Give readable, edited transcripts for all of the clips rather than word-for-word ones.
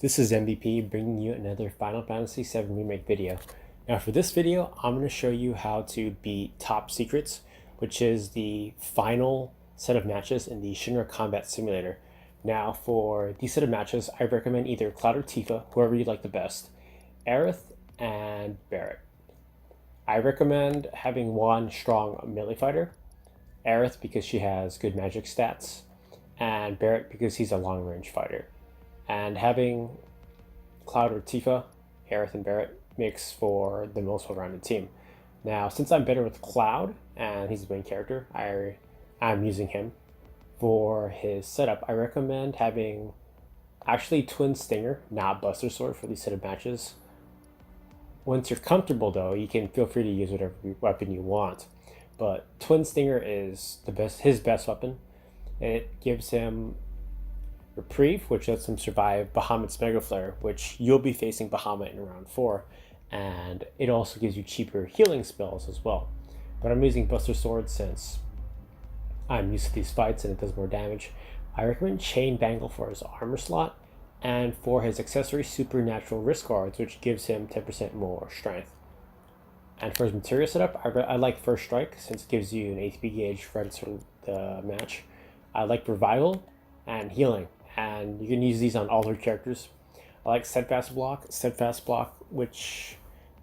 This is MVP bringing you another Final Fantasy VII Remake video. Now for this video, I'm going to show you how to beat Top Secrets, which is the final set of matches in the Shinra Combat Simulator. Now for these set of matches, I recommend either Cloud or Tifa, whoever you like the best, Aerith, and Barret. I recommend having one strong melee fighter, Aerith because she has good magic stats, and Barret because he's a long range fighter. And having Cloud or Tifa, Aerith, and Barret makes for the most well-rounded team. Now, since I'm better with Cloud, and he's the main character, I'm using him for his setup. I recommend having actually Twin Stinger, not Buster Sword, for these set of matches. Once you're comfortable, though, you can feel free to use whatever weapon you want. But Twin Stinger is his best weapon. It gives him Reprieve, which lets him survive Bahamut's Mega Flare, which you'll be facing Bahamut in round 4, and it also gives you cheaper healing spells as well. But I'm using Buster Sword since I'm used to these fights and it does more damage. I recommend Chain Bangle for his armor slot, and for his accessory Supernatural Wrist Guards, which gives him 10% more strength. And for his materia setup, I like First Strike since it gives you an ATP gauge right at sort of the match. I like Revival and Healing, and you can use these on all their characters. I like Steadfast Block, which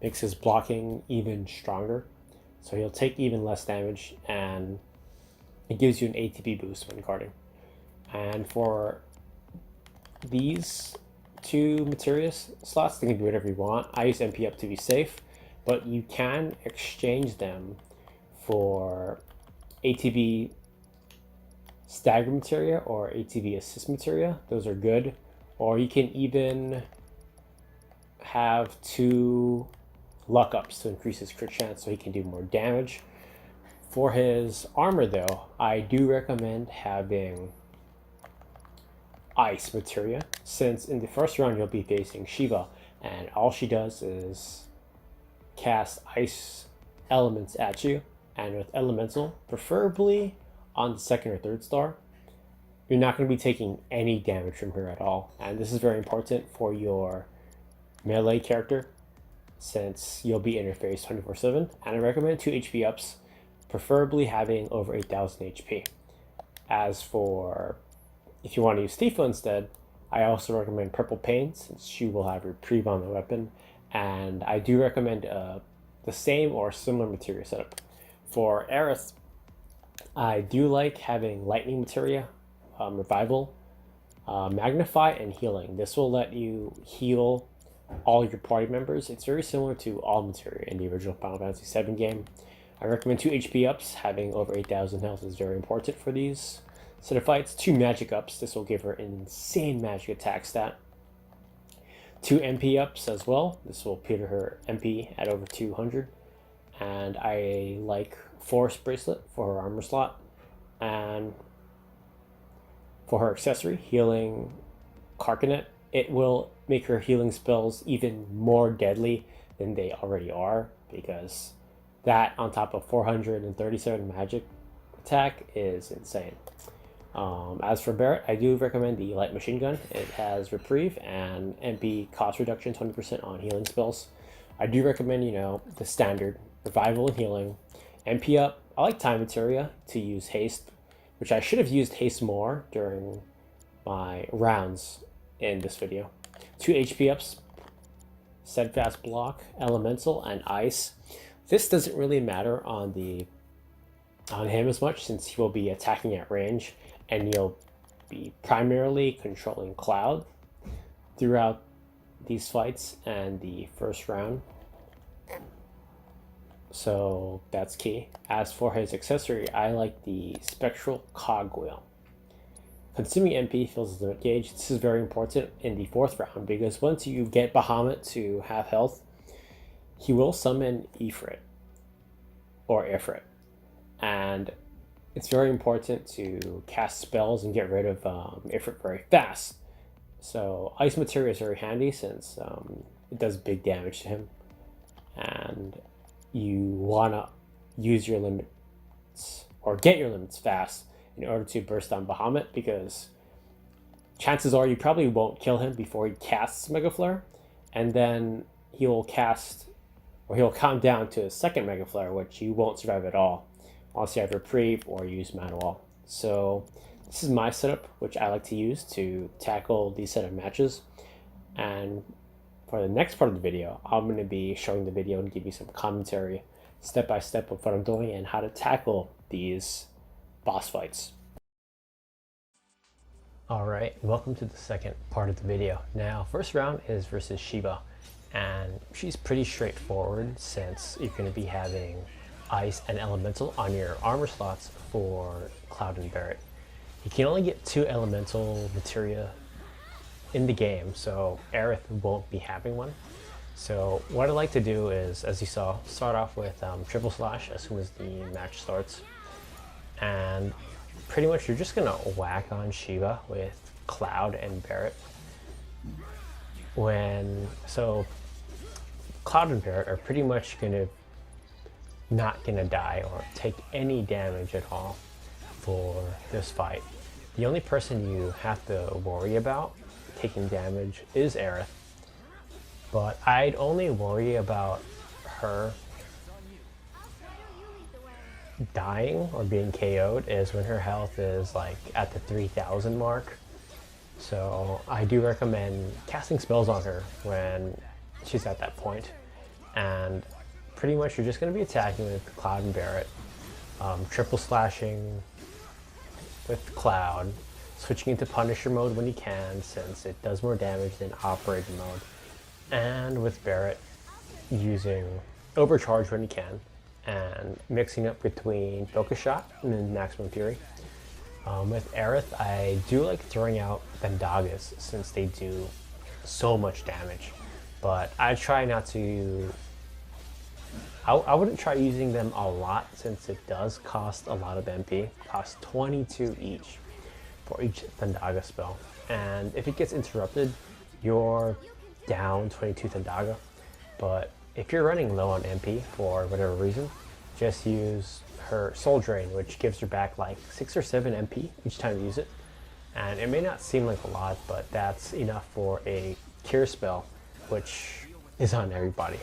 makes his blocking even stronger. So he'll take even less damage, and it gives you an ATP boost when guarding. And for these two materia slots, they can do whatever you want. I use MP up to be safe, but you can exchange them for ATB stagger materia or ATB assist materia. Those are good. Or you can even have 2 luck ups to increase his crit chance so he can do more damage. For his armor, though, I do recommend having ice materia, since in the first round you'll be facing Shiva, and all she does is cast ice elements at you, and with elemental, preferably on the 2nd or 3rd star, you're not going to be taking any damage from her at all. And this is very important for your melee character, since you'll be interfaced 24/7. And I recommend 2 HP ups, preferably having over 8,000 HP. As for if you want to use Tifa instead, I also recommend Purple Pain, since she will have Reprieve on the weapon. And I do recommend the same or similar materia setup. For Aerith, I do like having Lightning materia, Revival, Magnify, and Healing. This will let you heal all your party members. It's very similar to all materia in the original Final Fantasy VII game. I recommend 2 HP ups. Having over 8,000 health is very important for these set of fights. 2 magic ups. This will give her an insane magic attack stat. 2 MP ups as well. This will put her MP at over 200. And I like Force Bracelet for her armor slot. And for her accessory, Healing Carcanet, it will make her healing spells even more deadly than they already are, because that on top of 437 magic attack is insane. As for Barret, I do recommend the Light Machine Gun. It has Reprieve and MP cost reduction 20% on healing spells. I do recommend, the standard Revival and Healing. MP up, I like Time Materia to use Haste, which I should have used Haste more during my rounds in this video. 2 HP ups, Steadfast Block, Elemental, and Ice. This doesn't really matter on him as much, since he will be attacking at range, and you'll be primarily controlling Cloud throughout these fights and the first round. So that's key. As for his accessory, I like the Spectral Cogwheel. Consuming MP fills his limit gauge. This is very important in the 4th round, because once you get Bahamut to half health, he will summon Ifrit or Ifrit, and it's very important to cast spells and get rid of Ifrit very fast. So Ice Materia is very handy, since it does big damage to him, and you want to use your limits or get your limits fast in order to burst on Bahamut, because chances are you probably won't kill him before he casts Mega Flare, and then he'll cast, or he'll count down to a second Mega Flare, which you won't survive at all unless you have Reprieve or use Mana Wall. So this is my setup, which I like to use to tackle these set of matches. And for the next part of the video, I'm going to be showing the video and give you some commentary step by step of what I'm doing and how to tackle these boss fights. Alright, welcome to the second part of the video. Now, first round is versus Shiva, and she's pretty straightforward since you're going to be having Ice and Elemental on your armor slots for Cloud and Barret. You can only get 2 Elemental materia in the game, so Aerith won't be having one. So what I like to do is, as you saw, start off with Triple Slash as soon as the match starts, and pretty much you're just gonna whack on Shiva with Cloud and Barret. So Cloud and Barret are pretty much not gonna die or take any damage at all for this fight. The only person you have to worry about taking damage is Aerith, but I'd only worry about her dying or being KO'd is when her health is like at the 3,000 mark. So I do recommend casting spells on her when she's at that point. And pretty much you're just going to be attacking with Cloud and Barret, triple slashing with Cloud, switching into Punisher mode when you can since it does more damage than operating mode, and with Barret using Overcharge when you can, and mixing up between Focus Shot and then Maximum Fury. With Aerith, I do like throwing out Vendagas since they do so much damage, but I try not to. I wouldn't try using them a lot since it does cost a lot of MP. It costs 22 each for each Vendaga spell, and if it gets interrupted, you're down 22 Vendaga. But if you're running low on MP for whatever reason, just use her Soul Drain, which gives her back like 6 or 7 MP each time you use it. And it may not seem like a lot, but that's enough for a cure spell, which is on everybody.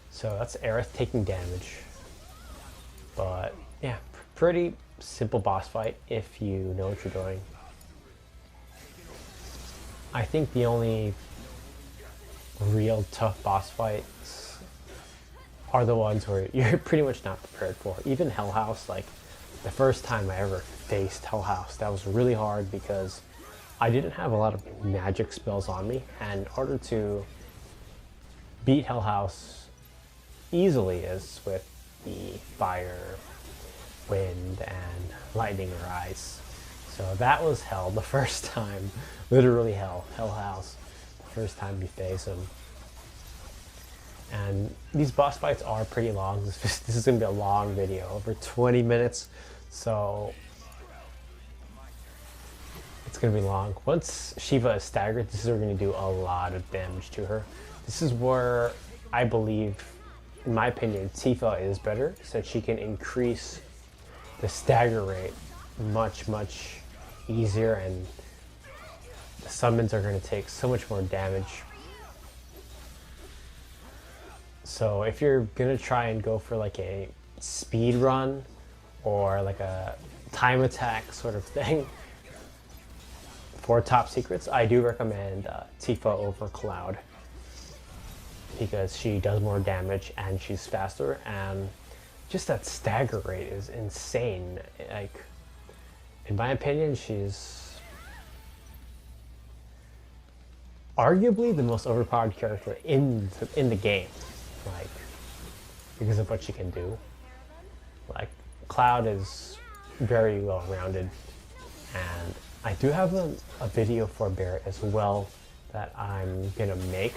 So that's Aerith taking damage. But yeah, pretty simple boss fight if you know what you're doing. I think the only real tough boss fights are the ones where you're pretty much not prepared for. Even Hell House, like the first time I ever faced Hell House, that was really hard because I didn't have a lot of magic spells on me, and in order to beat Hell House easily is with the fire, wind, and lightning or ice. So that was hell the first time, literally hell House, the first time you face him. And these boss fights are pretty long. This is going to be a long video, over 20 minutes, so it's going to be long. Once Shiva is staggered, this is where we're going to do a lot of damage to her. This is where I believe, in my opinion, Tifa is better, since she can increase the stagger rate much easier, and the summons are going to take so much more damage. So if you're going to try and go for like a speed run or like a time attack sort of thing for top secrets, I do recommend Tifa over Cloud, because she does more damage and she's faster, and just that stagger rate is insane. Like, in my opinion, she's arguably the most overpowered character in the game, like, because of what she can do. Like, Cloud is very well rounded, and I do have a video for Barret as well that I'm gonna make.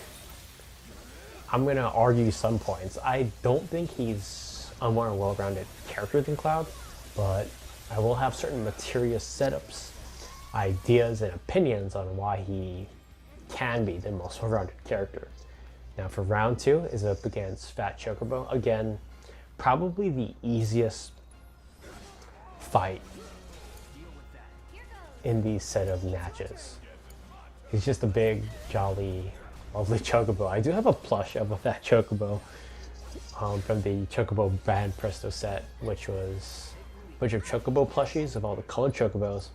I'm gonna argue some points. I don't think he's a more well-rounded character than Cloud, but I will have certain materia setups, ideas, and opinions on why he can be the most well-rounded character. Now for round 2 is up against Fat Chocobo. Again, probably the easiest fight in these set of matches. He's just a big, jolly, lovely Chocobo. I do have a plush of a fat Chocobo from the Chocobo Band Presto set, which was a bunch of Chocobo plushies of all the colored Chocobos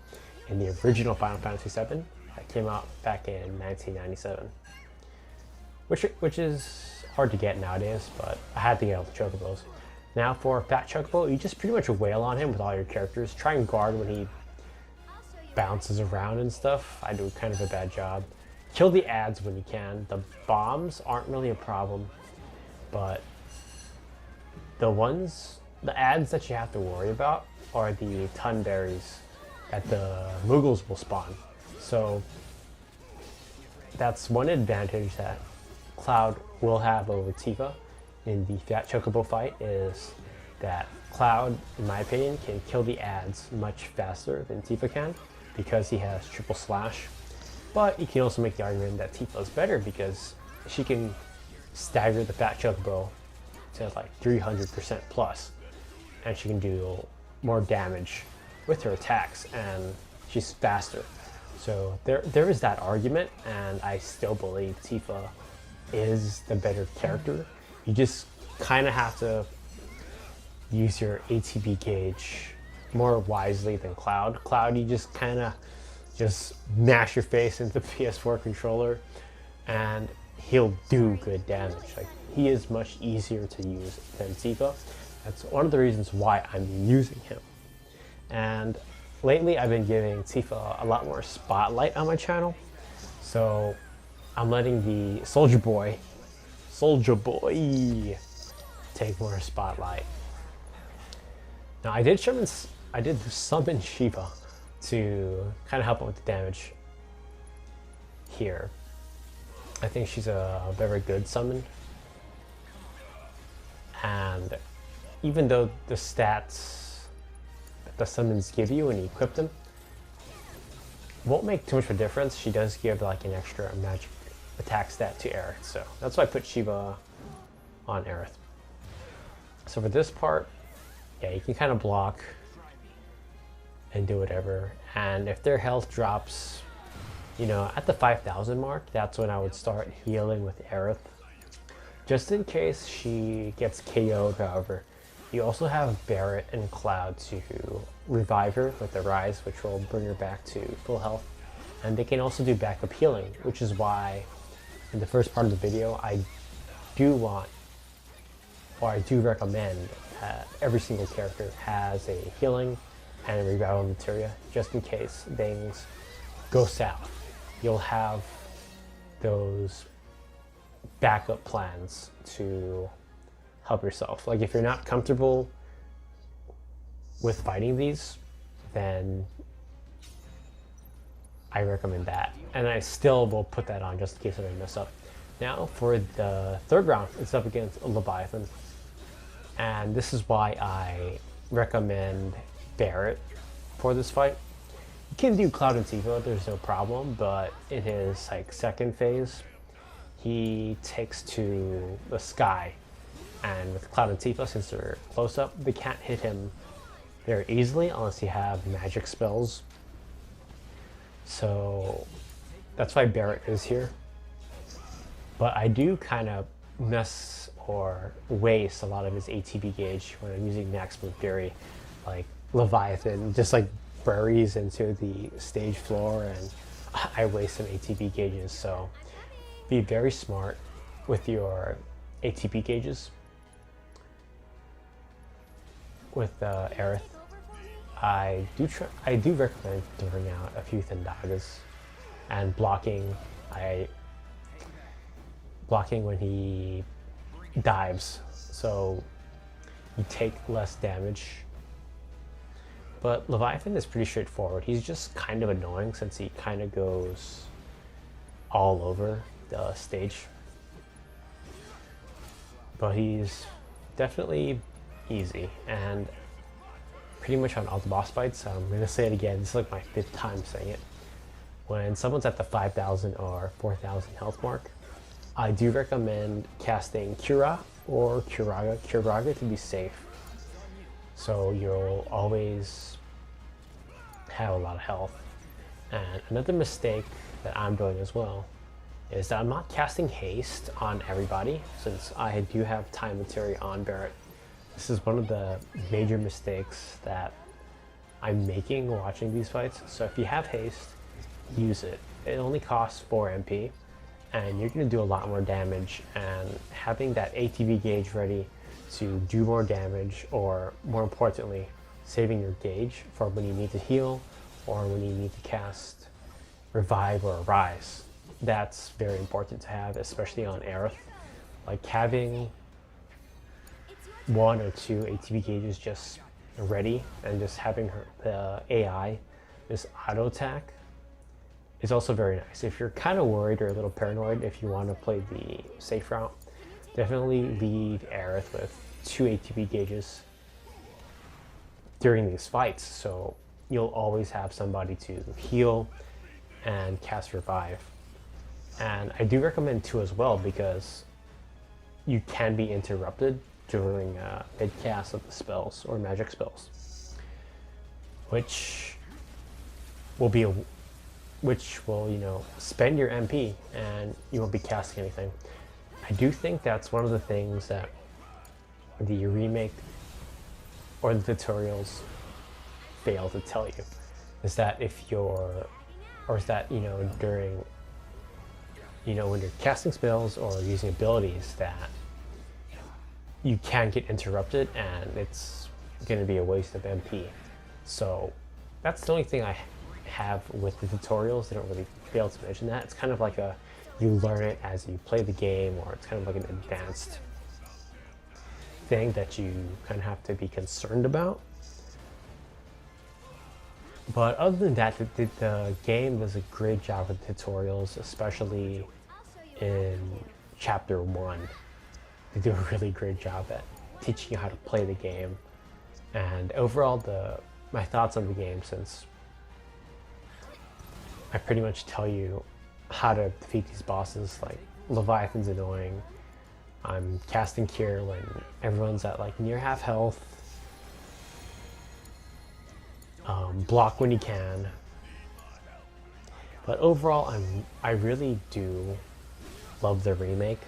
in the original Final Fantasy VII that came out back in 1997. Which is hard to get nowadays, but I had to get all the Chocobos. Now for Fat Chocobo, you just pretty much wail on him with all your characters. Try and guard when he bounces around and stuff. I do kind of a bad job. Kill the ads when you can. The bombs aren't really a problem, but the ads that you have to worry about are the ton berries that the Moogles will spawn. So that's one advantage that Cloud will have over Tifa in the Fat Chocobo fight, is that Cloud, in my opinion, can kill the ads much faster than Tifa can because he has triple slash. But you can also make the argument that Tifa is better because she can stagger the Fat Chocobo to like 300% plus, and she can do more damage with her attacks, and she's faster. So there is that argument, and I still believe Tifa is the better character. You just kind of have to use your ATB gauge more wisely than Cloud. Cloud, you just kind of just mash your face into the PS4 controller and he'll do good damage. Like, he is much easier to use than Tifa. That's one of the reasons why I'm using him. And lately I've been giving Tifa a lot more spotlight on my channel. So I'm letting the Soldier Boy take more spotlight. Now I did summon Shiva to kind of help him with the damage here. I think she's a very good summon. And even though the stats that the summons give you when you equip them won't make too much of a difference, she does give like an extra magic attack stat to Aerith. So that's why I put Shiva on Aerith. So for this part, yeah, you can kind of block and do whatever. And if their health drops, you know, at the 5,000 mark, that's when I would start healing with Aerith, just in case she gets KO'd. However, you also have Barret and Cloud to revive her with the Rise, which will bring her back to full health. And they can also do backup healing, which is why in the first part of the video I do recommend that every single character has a healing and a revival materia, just in case things go south. You'll have those backup plans to help yourself. Like, if you're not comfortable with fighting these, then I recommend that. And I still will put that on just in case I mess up. Now for the third round, it's up against Leviathan. And this is why I recommend Barret for this fight. You can do Cloud and Tifa, there's no problem, but in his like second phase, he takes to the sky. And with Cloud and Tifa, since they're close up, they can't hit him very easily unless you have magic spells. So that's why Barret is here. But I do kind of mess or waste a lot of his ATB gauge when I'm using Max Move Fury. Like Leviathan just like buries into the stage floor and I waste some ATB gauges. So be very smart with your ATB gauges. With Aerith, I do recommend throwing out a few Thendagas and blocking when he dives, so you take less damage. But Leviathan is pretty straightforward. He's just kind of annoying since he kind of goes all over the stage. But he's definitely easy and pretty much on all the boss fights. I'm going to say it again, this is like my 5th time saying it. When someone's at the 5,000 or 4,000 health mark, I do recommend casting Cura or Curaga to be safe. So you'll always have a lot of health. And another mistake that I'm doing as well is that I'm not casting haste on everybody, since I do have time materia on Barret. This is one of the major mistakes that I'm making watching these fights. So if you have haste, use it. It only costs 4 MP, and you're going to do a lot more damage, and having that ATB gauge ready to do more damage, or more importantly, saving your gauge for when you need to heal or when you need to cast revive or rise. That's very important to have, especially on Aerith. Like having 1 or 2 ATB gauges just ready, and just having the AI just auto attack is also very nice. If you're kind of worried or a little paranoid, if you want to play the safe route, definitely leave Aerith with 2 ATB gauges during these fights, so you'll always have somebody to heal and cast revive. And I do recommend 2 as well, because you can be interrupted during mid cast of the spells or magic spells, which will spend your MP and you won't be casting anything. I do think that's one of the things that the remake or the tutorials fail to tell you, is that during when you're casting spells or using abilities, that you can get interrupted and it's going to be a waste of MP. So that's the only thing I have with the tutorials. They don't really fail to mention that. It's kind of like you learn it as you play the game, or it's kind of like an advanced thing that you kind of have to be concerned about. But other than that, the game does a great job with tutorials, especially in Chapter 1. They do a really great job at teaching you how to play the game. And overall, my thoughts on the game, since I pretty much tell you how to defeat these bosses. Like, Leviathan's annoying. I'm casting Cure when everyone's at like near half health. Block when you can. But overall, I really do love the remake.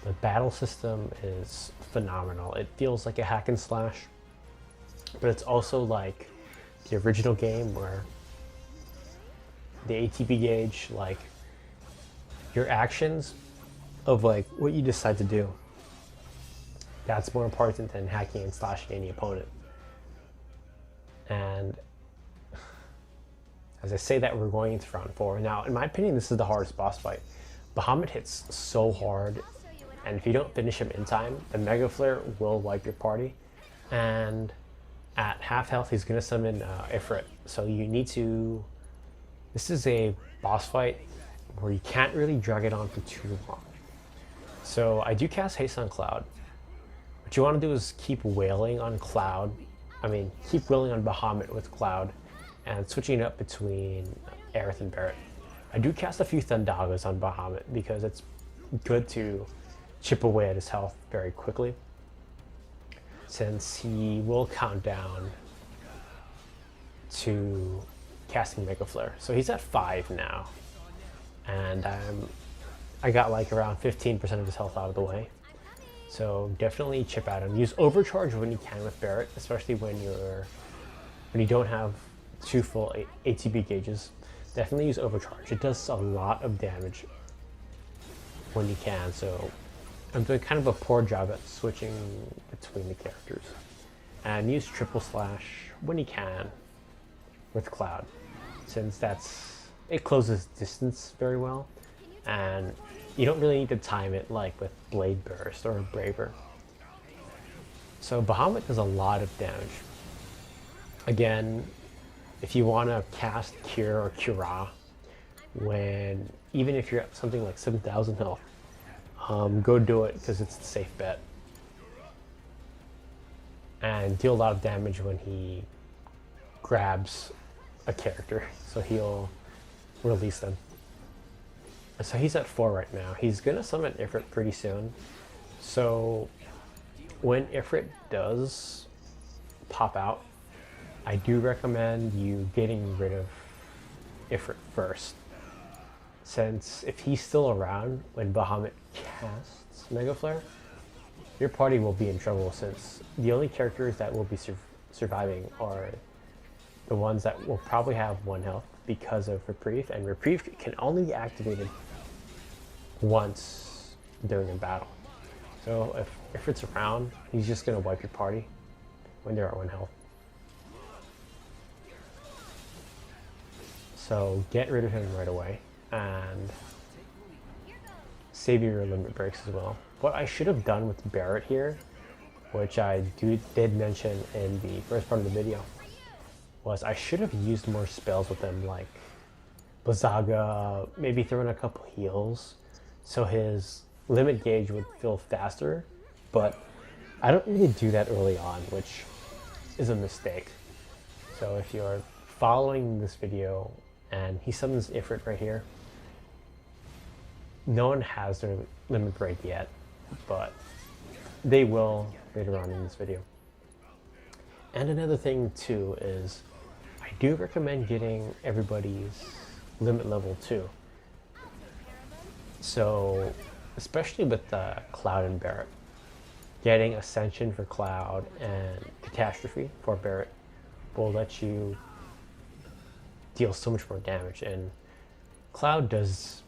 The battle system is phenomenal. It feels like a hack and slash, but it's also like the original game, where the ATB gauge, like your actions of like what you decide to do, that's more important than hacking and slashing any opponent. And as I say that, we're going into round 4. Now, in my opinion, this is the hardest boss fight. Bahamut hits so hard, and if you don't finish him in time, the Mega Flare will wipe your party. And at half health, he's going to summon Ifrit. So you need to... This is a boss fight where you can't really drag it on for too long. So I do cast Haste on Cloud. What you want to do is keep wailing on Cloud. Keep wailing on Bahamut with Cloud, and switching it up between Aerith and Barret. I do cast a few Thundagas on Bahamut because it's good to chip away at his health very quickly, since he will count down to casting Mega Flare. So he's at 5 now, and I got like around 15% of his health out of the way. So definitely chip at him. Use Overcharge when you can with Barret, especially when you don't have 2 full ATB gauges. Definitely use Overcharge. It does a lot of damage when you can. So I'm doing kind of a poor job at switching between the characters. And use Triple Slash when you can with Cloud, since it closes distance very well, and you don't really need to time it like with Blade Burst or Braver. So Bahamut does a lot of damage. Again, if you want to cast Cure or Cura, even if you're at something like 7,000 health, go do it, because it's the safe bet. And deal a lot of damage when he grabs a character, so he'll release them. So he's at 4 right now. He's gonna summon Ifrit pretty soon. So when Ifrit does pop out, I do recommend you getting rid of Ifrit first, since if he's still around when Bahamut casts Mega Flare, your party will be in trouble, since the only characters that will be surviving are the ones that will probably have 1 health because of Reprieve, and Reprieve can only be activated once during a battle. So if it's around, he's just going to wipe your party when they're at 1 health. So get rid of him right away and save your limit breaks as well. What I should have done with Barret here, which I did mention in the first part of the video, was I should have used more spells with him, like Blizzaga, maybe throw in a couple heals so his limit gauge would fill faster, but I don't really do that early on, which is a mistake. So if you're following this video and he summons Ifrit right here, no one has their limit break yet, but they will later on in this video. And another thing too is I do recommend getting everybody's limit level 2. So especially with Cloud and Barret, getting Ascension for Cloud and Catastrophe for Barret will let you deal so much more damage. And Cloud does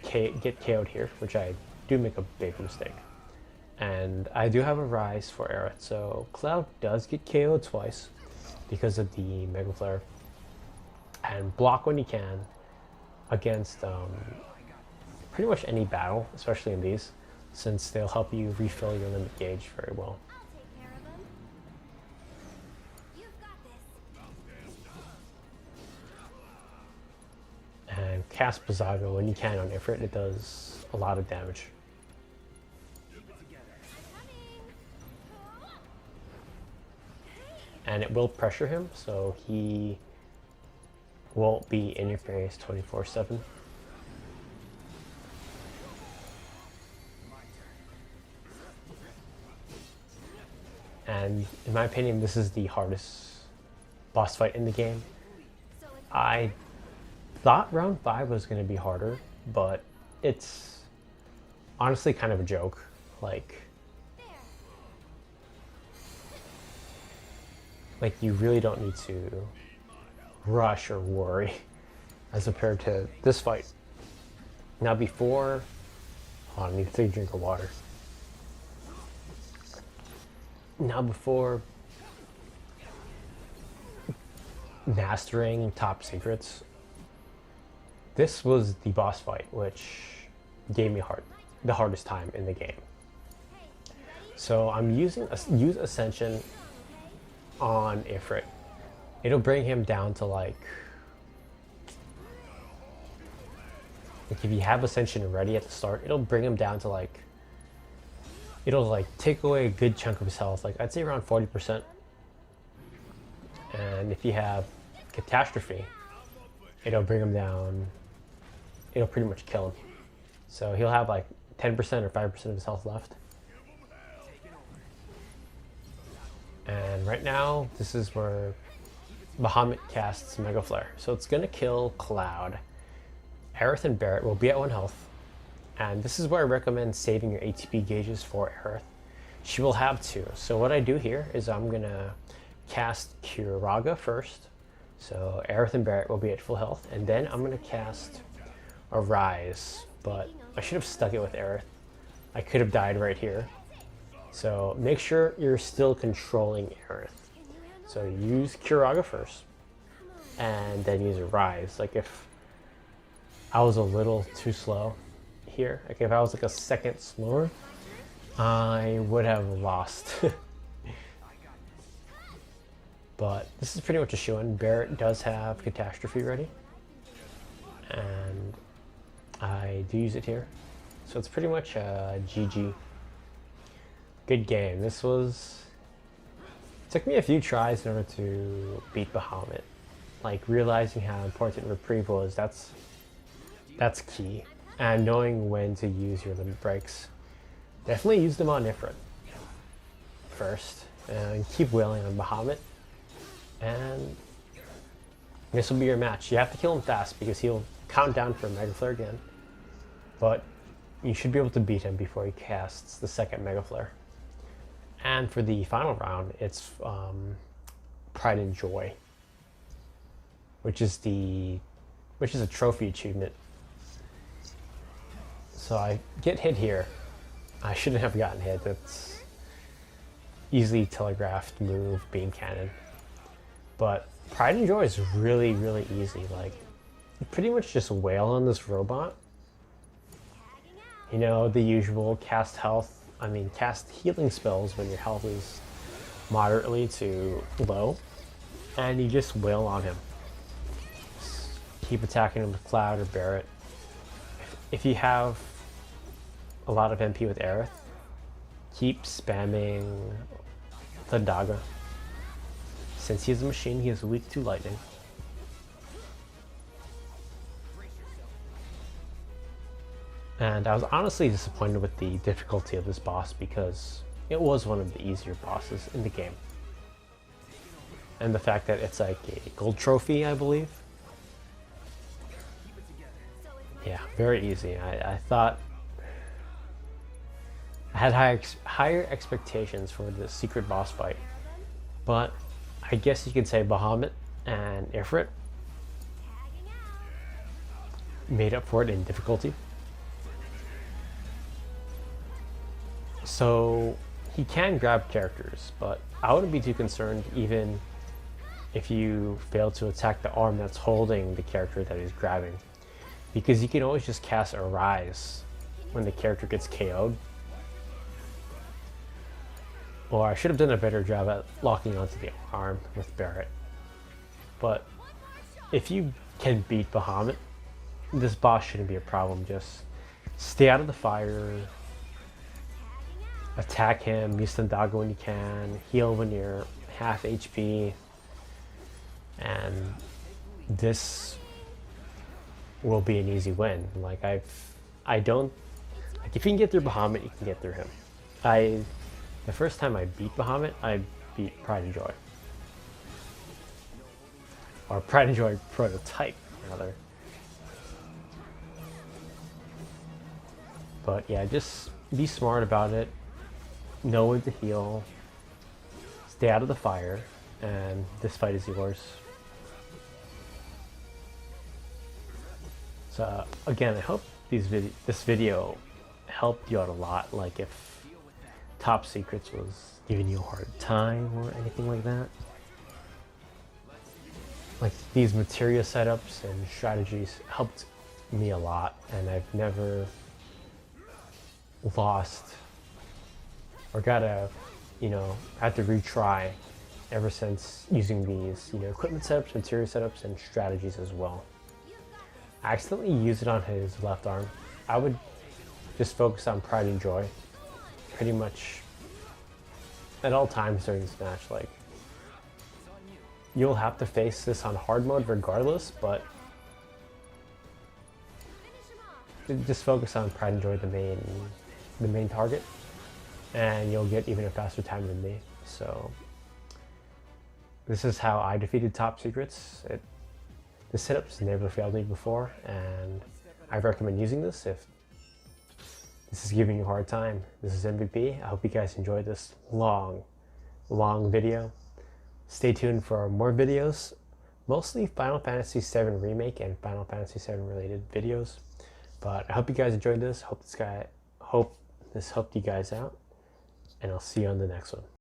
get KO'd here, which I do make a big mistake. And I do have a Rise for Aerith, so Cloud does get KO'd twice because of the Mega Flare, and block when you can against pretty much any battle, especially in these, since they'll help you refill your limit gauge very well. And cast Blizzaga when you can on Ifrit, it does a lot of damage. And it will pressure him, so he won't be in your face 24/7. And in my opinion, this is the hardest boss fight in the game. I thought round 5 was going to be harder, but it's honestly kind of a joke. Like you really don't need to rush or worry as compared to this fight. Now before, hold on, I need to take a drink of water. Now before mastering top secrets, this was the boss fight, which gave me the hardest time in the game. So I'm use Ascension on Ifrit. It'll bring him down to like if you have Ascension ready at the start, it'll bring him down to like, it'll like take away a good chunk of his health, like I'd say around 40%. And if you have Catastrophe, it'll bring him down, it'll pretty much kill him. So he'll have like 10% or 5% of his health left. And right now, this is where Bahamut casts Mega Flare. So it's going to kill Cloud. Aerith and Barret will be at 1 health. And this is where I recommend saving your ATP gauges for Aerith. She will have 2. So what I do here is I'm going to cast Curaga first. So Aerith and Barret will be at full health. And then I'm going to cast a Rise. But I should have stuck it with Aerith. I could have died right here. So make sure you're still controlling Aerith. So use Curaga first, and then use a Rise. Like if I was a little too slow here, like if I was like a second slower, I would have lost. But this is pretty much a shoe-in. Barret does have Catastrophe ready, and I do use it here. So it's pretty much a GG. Good game. This was, took me a few tries in order to beat Bahamut. Like realizing how important Reprieve was, that's key. And knowing when to use your limit breaks. Definitely use them on Ifrit first, and keep wailing on Bahamut. And This will be your match. You have to kill him fast because he'll count down for a Mega Flare again. But you should be able to beat him before he casts the second Mega Flare. And for the final round, it's Pride and Joy, which is a trophy achievement. So I get hit here. I shouldn't have gotten hit. It's easily telegraphed move, beam cannon. But Pride and Joy is really, really easy. Like, you pretty much just wail on this robot. You know, the usual cast healing spells when your health is moderately to low. And you just wail on him. Just keep attacking him with Cloud or Barret. If you have a lot of MP with Aerith, keep spamming the Daga. Since he is a machine, he is weak to lightning. And I was honestly disappointed with the difficulty of this boss because it was one of the easier bosses in the game. And the fact that it's like a gold trophy, I believe. Yeah, very easy. I thought I had higher expectations for the secret boss fight, but I guess you could say Bahamut and Ifrit made up for it in difficulty. So he can grab characters, but I wouldn't be too concerned even if you fail to attack the arm that's holding the character that he's grabbing, because you can always just cast Arise when the character gets KO'd. Or I should have done a better job at locking onto the arm with Barret. But if you can beat Bahamut, this boss shouldn't be a problem. Just stay out of the fire, attack him, use Daga when you can, heal when you're half HP, and this will be an easy win. Like if you can get through Bahamut, you can get through him. The first time I beat Bahamut, I beat Pride and Joy. Or Pride and Joy prototype, rather. But yeah, just be smart about it. Know when to heal. Stay out of the fire. And this fight is yours. So again, I hope this video helped you out a lot. Like if Top Secrets was giving you a hard time or anything like that. Like these materia setups and strategies helped me a lot, and I've never lost or had to retry ever since using these, equipment setups, materia setups, and strategies as well. I accidentally used it on his left arm. I would just focus on Pride and Joy pretty much at all times during this match. Like, you'll have to face this on hard mode regardless, but just focus on Pride and Joy, the main target, and you'll get even a faster time than me. So this is how I defeated Top Secrets. The setup's never failed me before, and I recommend using this if this is giving you a hard time. This is MVP. I hope you guys enjoyed this long video. Stay tuned for more videos, mostly Final Fantasy VII Remake and Final Fantasy VII related videos. But I hope you guys enjoyed this. Hope this helped you guys out, and I'll see you on the next one.